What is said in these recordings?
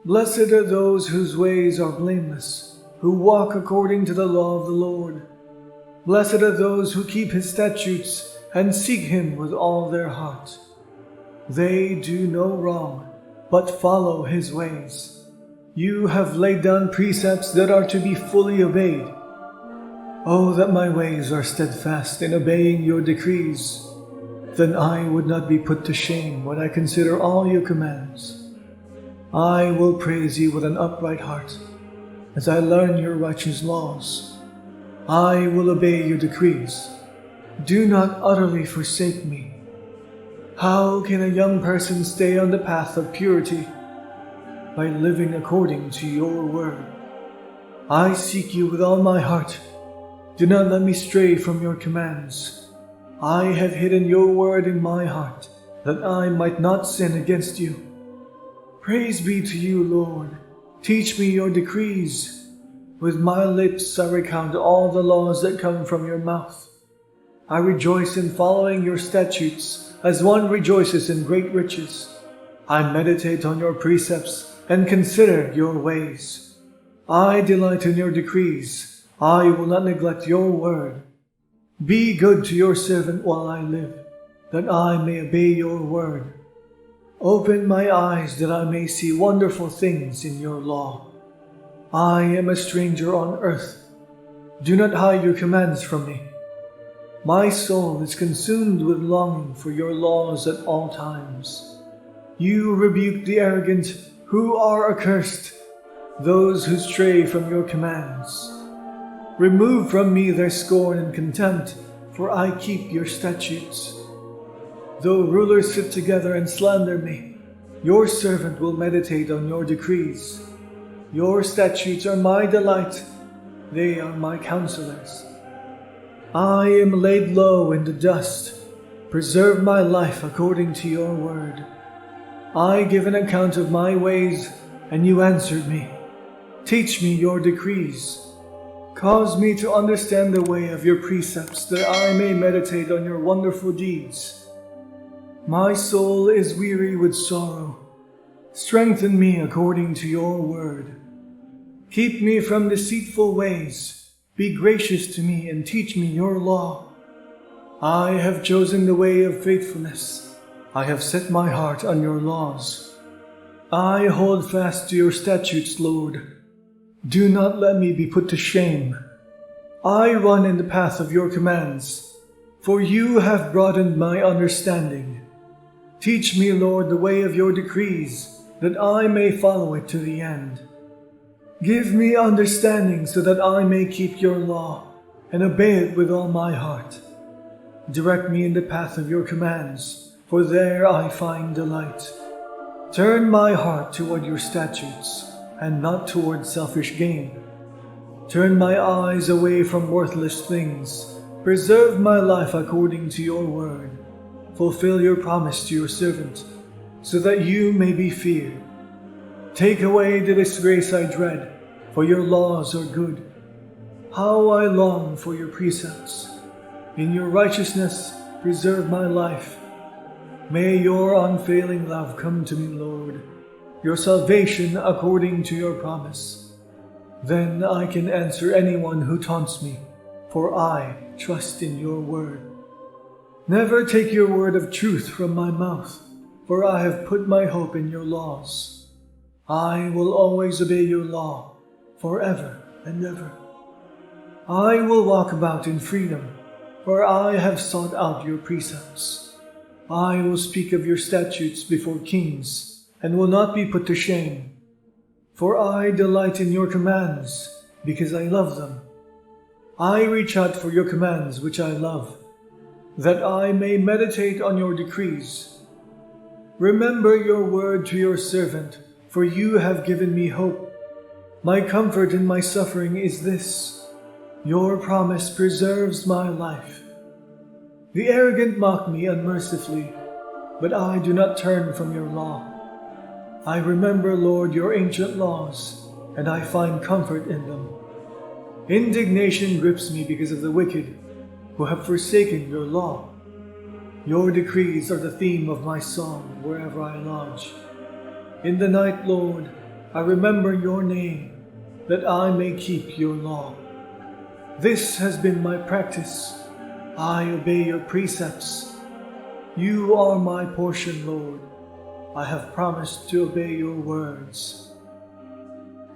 Blessed are those whose ways are blameless, who walk according to the law of the Lord. Blessed are those who keep his statutes and seek him with all their heart. They do no wrong, but follow his ways. You have laid down precepts that are to be fully obeyed. Oh, that my ways are steadfast in obeying your decrees. Then I would not be put to shame when I consider all your commands. I will praise you with an upright heart as I learn your righteous laws. I will obey your decrees. Do not utterly forsake me. How can a young person stay on the path of purity? By living according to your word. I seek you with all my heart. Do not let me stray from your commands. I have hidden your word in my heart, that I might not sin against you. Praise be to you, Lord. Teach me your decrees. With my lips I recount all the laws that come from your mouth. I rejoice in following your statutes, as one rejoices in great riches. I meditate on your precepts and consider your ways. I delight in your decrees. I will not neglect your word. Be good to your servant while I live, that I may obey your word. Open my eyes that I may see wonderful things in your law. I am a stranger on earth. Do not hide your commands from me. My soul is consumed with longing for your laws at all times. You rebuke the arrogant who are accursed, those who stray from your commands. Remove from me their scorn and contempt, for I keep your statutes. Though rulers sit together and slander me, your servant will meditate on your decrees. Your statutes are my delight. They are my counselors. I am laid low in the dust. Preserve my life according to your word. I give an account of my ways, and you answered me. Teach me your decrees. Cause me to understand the way of your precepts, that I may meditate on your wonderful deeds. My soul is weary with sorrow. Strengthen me according to your word. Keep me from deceitful ways. Be gracious to me and teach me your law. I have chosen the way of faithfulness. I have set my heart on your laws. I hold fast to your statutes, Lord. Do not let me be put to shame. I run in the path of your commands, for you have broadened my understanding. Teach me, Lord, the way of your decrees, that I may follow it to the end. Give me understanding so that I may keep your law and obey it with all my heart. Direct me in the path of your commands, for there I find delight. Turn my heart toward your statutes, and not toward selfish gain. Turn my eyes away from worthless things. Preserve my life according to your word. Fulfill your promise to your servant, so that you may be feared. Take away the disgrace I dread, for your laws are good. How I long for your precepts. In your righteousness, preserve my life. May your unfailing love come to me, Lord, your salvation according to your promise. Then I can answer anyone who taunts me, for I trust in your word. Never take your word of truth from my mouth, for I have put my hope in your laws. I will always obey your law, forever and ever. I will walk about in freedom, for I have sought out your precepts. I will speak of your statutes before kings, and will not be put to shame. For I delight in your commands, because I love them. I reach out for your commands which I love, that I may meditate on your decrees. Remember your word to your servant, for you have given me hope. My comfort in my suffering is this: your promise preserves my life. The arrogant mock me unmercifully, but I do not turn from your law. I remember, Lord, your ancient laws, and I find comfort in them. Indignation grips me because of the wicked, who have forsaken your law. Your decrees are the theme of my song wherever I lodge. In the night, Lord, I remember your name, that I may keep your law. This has been my practice. I obey your precepts. You are my portion, Lord. I have promised to obey your words.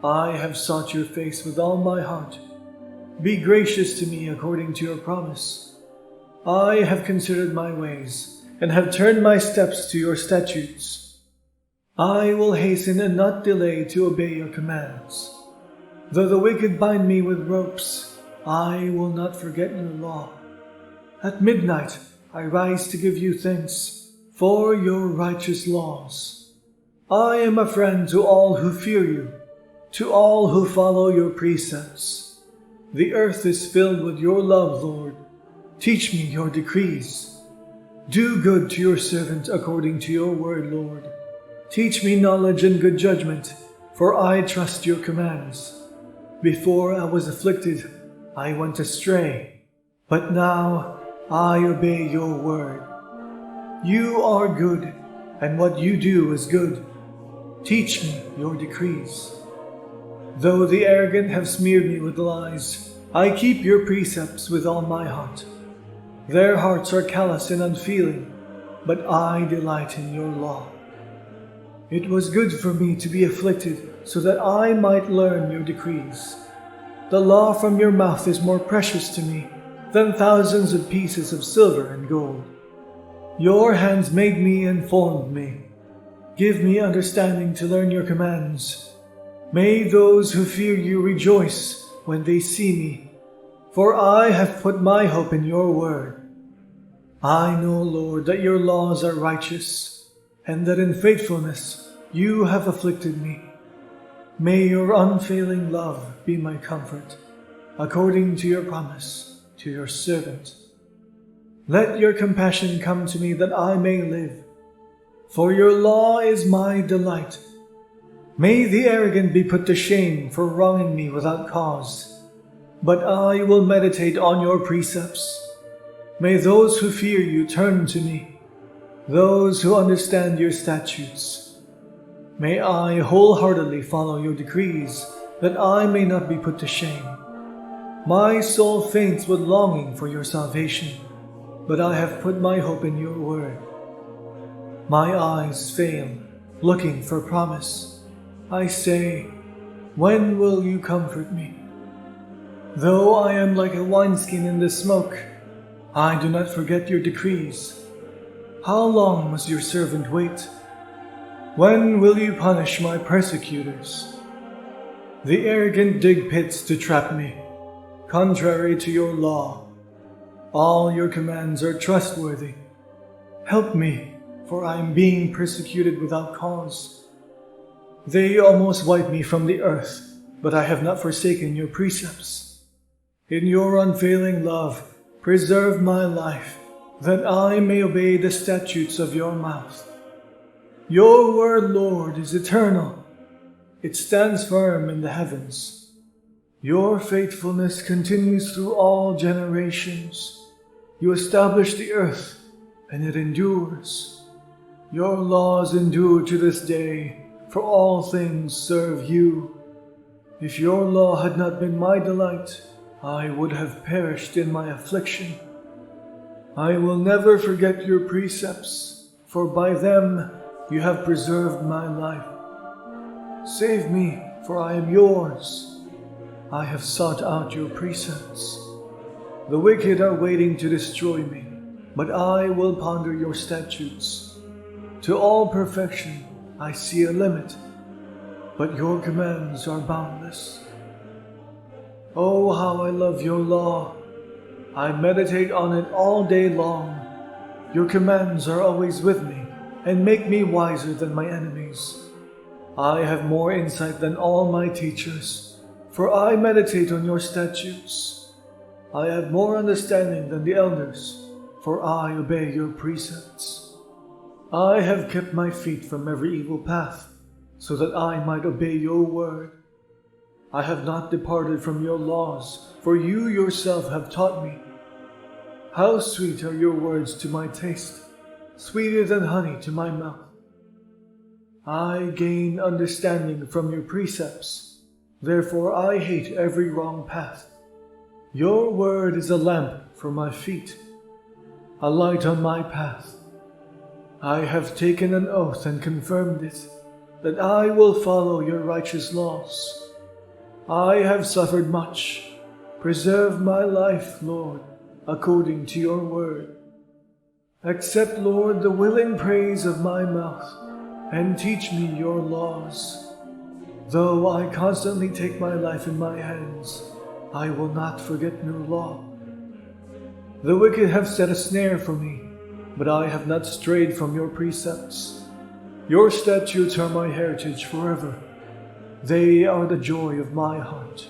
I have sought your face with all my heart. Be gracious to me according to your promise. I have considered my ways, and have turned my steps to your statutes. I will hasten and not delay to obey your commands. Though the wicked bind me with ropes, I will not forget your law. At midnight I rise to give you thanks for your righteous laws. I am a friend to all who fear you, to all who follow your precepts. The earth is filled with your love, Lord. Teach me your decrees. Do good to your servant according to your word, Lord. Teach me knowledge and good judgment, for I trust your commands. Before I was afflicted, I went astray, but now I obey your word. You are good, and what you do is good. Teach me your decrees. Though the arrogant have smeared me with lies, I keep your precepts with all my heart. Their hearts are callous and unfeeling, but I delight in your law. It was good for me to be afflicted, so that I might learn your decrees. The law from your mouth is more precious to me than thousands of pieces of silver and gold. Your hands made me and formed me. Give me understanding to learn your commands. May those who fear you rejoice when they see me, for I have put my hope in your word. I know, Lord, that your laws are righteous, and that in faithfulness you have afflicted me. May your unfailing love be my comfort, according to your promise to your servant. Let your compassion come to me that I may live, for your law is my delight. May the arrogant be put to shame for wronging me without cause, but I will meditate on your precepts. May those who fear you turn to me, those who understand your statutes. May I wholeheartedly follow your decrees, that I may not be put to shame. My soul faints with longing for your salvation, but I have put my hope in your word. My eyes fail, looking for promise. I say, when will you comfort me? Though I am like a wineskin in the smoke, I do not forget your decrees. How long must your servant wait? When will you punish my persecutors? The arrogant dig pits to trap me, contrary to your law. All your commands are trustworthy. Help me, for I am being persecuted without cause. They almost wipe me from the earth, but I have not forsaken your precepts. In your unfailing love, preserve my life, that I may obey the statutes of your mouth. Your word, Lord, is eternal. It stands firm in the heavens. Your faithfulness continues through all generations. You establish the earth, and it endures. Your laws endure to this day, for all things serve you. If your law had not been my delight, I would have perished in my affliction. I will never forget your precepts, for by them you have preserved my life. Save me, for I am yours. I have sought out your precepts. The wicked are waiting to destroy me, but I will ponder your statutes. To all perfection I see a limit, but your commands are boundless. Oh, how I love your law! I meditate on it all day long. Your commands are always with me, and make me wiser than my enemies. I have more insight than all my teachers, for I meditate on your statutes. I have more understanding than the elders, for I obey your precepts. I have kept my feet from every evil path, so that I might obey your word. I have not departed from your laws, for you yourself have taught me. How sweet are your words to my taste, sweeter than honey to my mouth. I gain understanding from your precepts. Therefore I hate every wrong path. Your word is a lamp for my feet, a light on my path. I have taken an oath and confirmed it, that I will follow your righteous laws. I have suffered much. Preserve my life, Lord, according to your word. Accept, Lord, the willing praise of my mouth, and teach me your laws. Though I constantly take my life in my hands, I will not forget your law. The wicked have set a snare for me, but I have not strayed from your precepts. Your statutes are my heritage forever. They are the joy of my heart.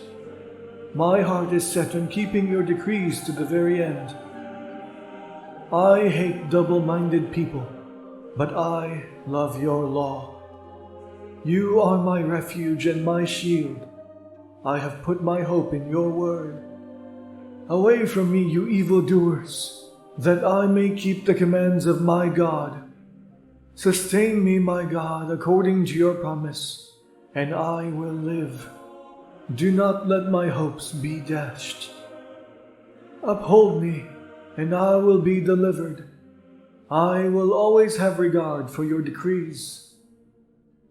My heart is set on keeping your decrees to the very end. I hate double-minded people, but I love your law. You are my refuge and my shield. I have put my hope in your word. Away from me, you evildoers, that I may keep the commands of my God. Sustain me, my God, according to your promise, and I will live. Do not let my hopes be dashed. Uphold me, and I will be delivered. I will always have regard for your decrees.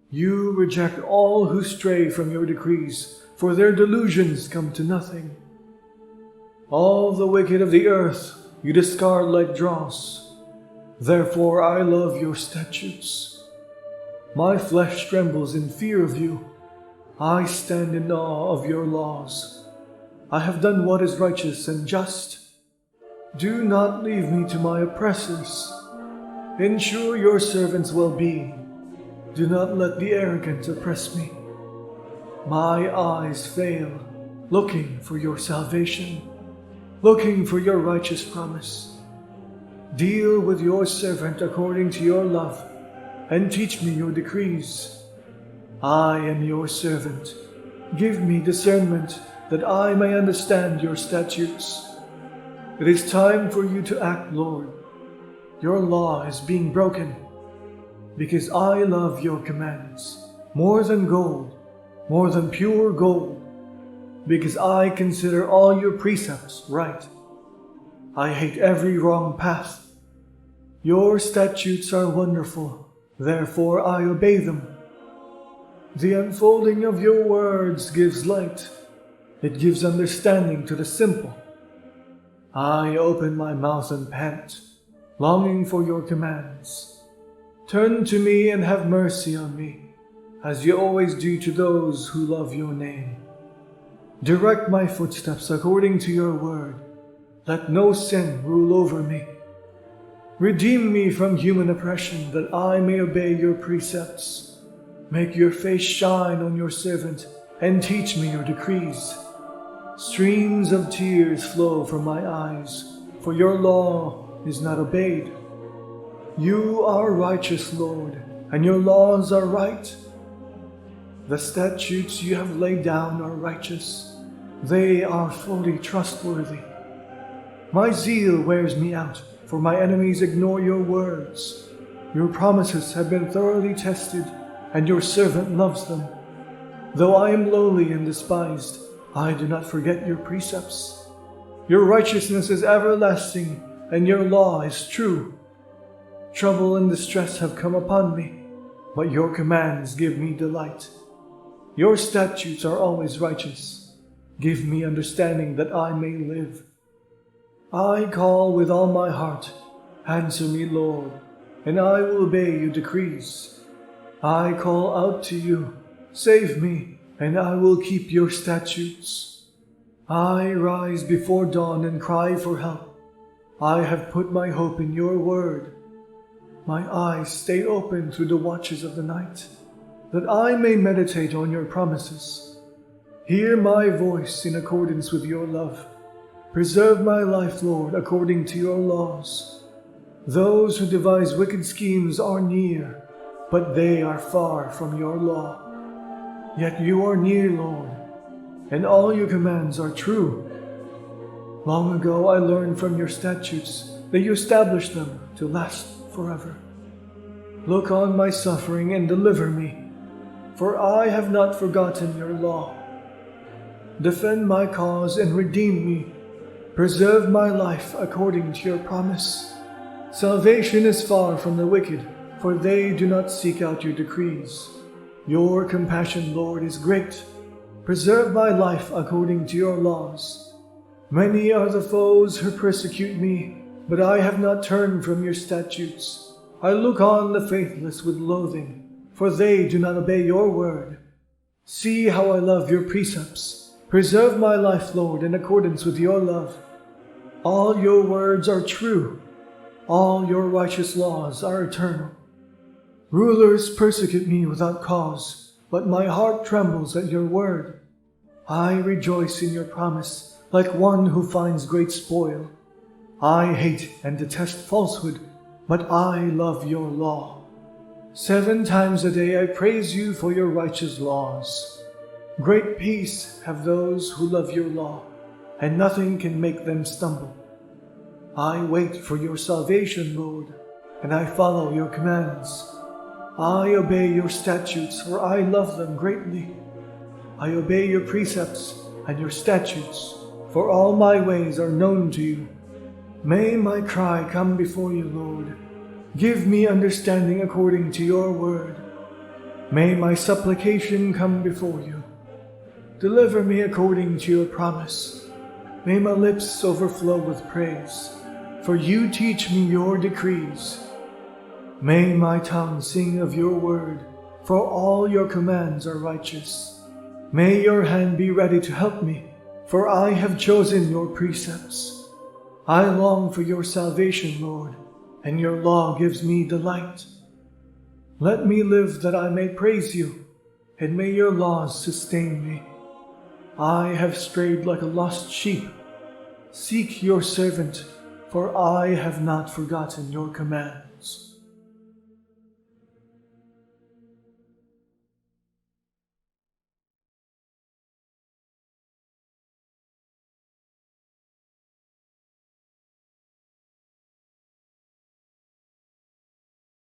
You reject all who stray from your decrees, for their delusions come to nothing. All the wicked of the earth you discard like dross. Therefore I love your statutes. My flesh trembles in fear of you. I stand in awe of your laws. I have done what is righteous and just. Do not leave me to my oppressors. Ensure your servant's well-being. Do not let the arrogant oppress me. My eyes fail, looking for your salvation, looking for your righteous promise. Deal with your servant according to your love, and teach me your decrees. I am your servant. Give me discernment, that I may understand your statutes. It is time for you to act, Lord. Your law is being broken, because I love your commands more than gold, more than pure gold, because I consider all your precepts right. I hate every wrong path. Your statutes are wonderful, therefore I obey them. The unfolding of your words gives light. It gives understanding to the simple. I open my mouth and pant, longing for your commands. Turn to me and have mercy on me, as you always do to those who love your name. Direct my footsteps according to your word. Let no sin rule over me. Redeem me from human oppression, that I may obey your precepts. Make your face shine on your servant, and teach me your decrees. Streams of tears flow from my eyes, for your law is not obeyed. You are righteous, Lord, and your laws are right. The statutes you have laid down are righteous. They are fully trustworthy. My zeal wears me out, for my enemies ignore your words. Your promises have been thoroughly tested, and your servant loves them. Though I am lowly and despised, I do not forget your precepts. Your righteousness is everlasting, and your law is true. Trouble and distress have come upon me, but your commands give me delight. Your statutes are always righteous. Give me understanding that I may live. I call with all my heart. Answer me, Lord, and I will obey your decrees. I call out to you. Save me, and I will keep your statutes. I rise before dawn and cry for help. I have put my hope in your word. My eyes stay open through the watches of the night, that I may meditate on your promises. Hear my voice in accordance with your love. Preserve my life, Lord, according to your laws. Those who devise wicked schemes are near, but they are far from your law. Yet you are near, Lord, and all your commands are true. Long ago I learned from your statutes that you established them to last forever. Look on my suffering and deliver me, for I have not forgotten your law. Defend my cause and redeem me. Preserve my life according to your promise. Salvation is far from the wicked, for they do not seek out your decrees. Your compassion, Lord, is great. Preserve my life according to your laws. Many are the foes who persecute me, but I have not turned from your statutes. I look on the faithless with loathing, for they do not obey your word. See how I love your precepts. Preserve my life, Lord, in accordance with your love. All your words are true. All your righteous laws are eternal. Rulers persecute me without cause, but my heart trembles at your word. I rejoice in your promise, like one who finds great spoil. I hate and detest falsehood, but I love your law. 7 times a day I praise you for your righteous laws. Great peace have those who love your law, and nothing can make them stumble. I wait for your salvation, Lord, and I follow your commands. I obey your statutes, for I love them greatly. I obey your precepts and your statutes, for all my ways are known to you. May my cry come before you, Lord. Give me understanding according to your word. May my supplication come before you. Deliver me according to your promise. May my lips overflow with praise, for you teach me your decrees. May my tongue sing of your word, for all your commands are righteous. May your hand be ready to help me, for I have chosen your precepts. I long for your salvation, Lord, and your law gives me delight. Let me live that I may praise you, and may your laws sustain me. I have strayed like a lost sheep. Seek your servant, for I have not forgotten your commands.